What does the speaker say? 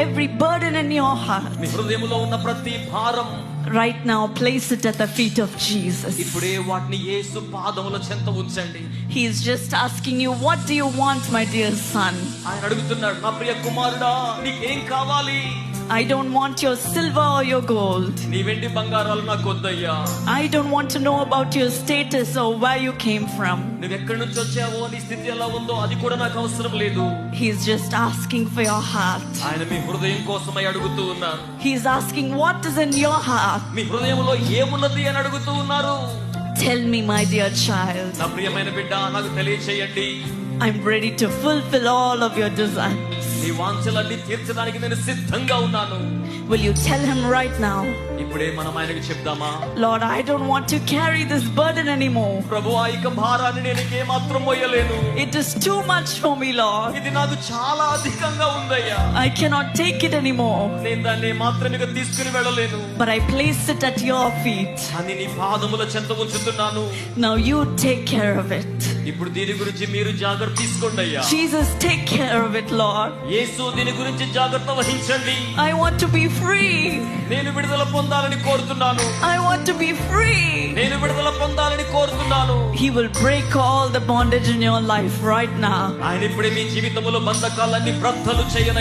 every burden in your heart. మీ హృదయములో ఉన్న ప్రతి భారం Right now, place it at the feet of Jesus. ఇప్పుడే వాటిని యేసు పాదముల చెంత ఉంచండి. He is just asking you, what do you want, my dear son? ఆయన అడుగుతున్నాడు, నా ప్రియ కుమారుడా, నీకేం కావాలి? I don't want your silver or your gold. నీ వెండి బంగారాలు నాకు వద్దయ్యా. I don't want to know about your status or where you came from. నువ్వు ఎక్కడి నుంచి వచ్చావో, నీ స్థితి ఎలా ఉందో అది కూడా నాకు అవసరం లేదు. He is just asking for your heart. ఆయన మీ హృదయం కోసమై అడుగుతూ ఉన్నారు. He is asking what is in your heart. మీ హృదయంలో ఏమున్నది అని అడుగుతూ ఉన్నారు. Tell me, my dear child. నా ప్రియమైన బిడ్డ, నాకు తెలియచేయండి. I'm ready to fulfill all of your desires. నీ వాంఛలన్నీ తీర్చడానికి నేను సిద్ధంగా ఉన్నాను. Will you tell him right now? ఇప్పుడే మనం ఆయనకి చెప్దామా? Lord, I don't want to carry this burden anymore. ప్రభువా, ఇక భారాన్ని నేను ఏమాత్రం మోయలేను. It is too much for me, Lord. ఇది నాకు చాలా అధికంగా ఉందయ్యా. I cannot take it anymore. నేను దాన్ని మాత్రం ఇక తీసుకుని వెళ్ళలేను. But I place it at your feet. అని నీ పాదముల చెంత ఉంచుతున్నాను. Now you take care of it. ఇప్పుడు దీని గురించి మీరు జాగ్రత్త తీసుకోండి అయ్యా. Jesus, take care of it, Lord. యేసు, దీని గురించి జాగ్రత్త వహించండి. I want to be free. నేను విడుదల పొందాలని కోరుతున్నాను. I want to be free. నేను విడుదల పొందాలని కోరుతున్నాను. He will break all the bondage in your life right now. ఆయన ఇప్పుడే మీ జీవితంలో బంధకాలన్నీ బ్రద్దలు చేయన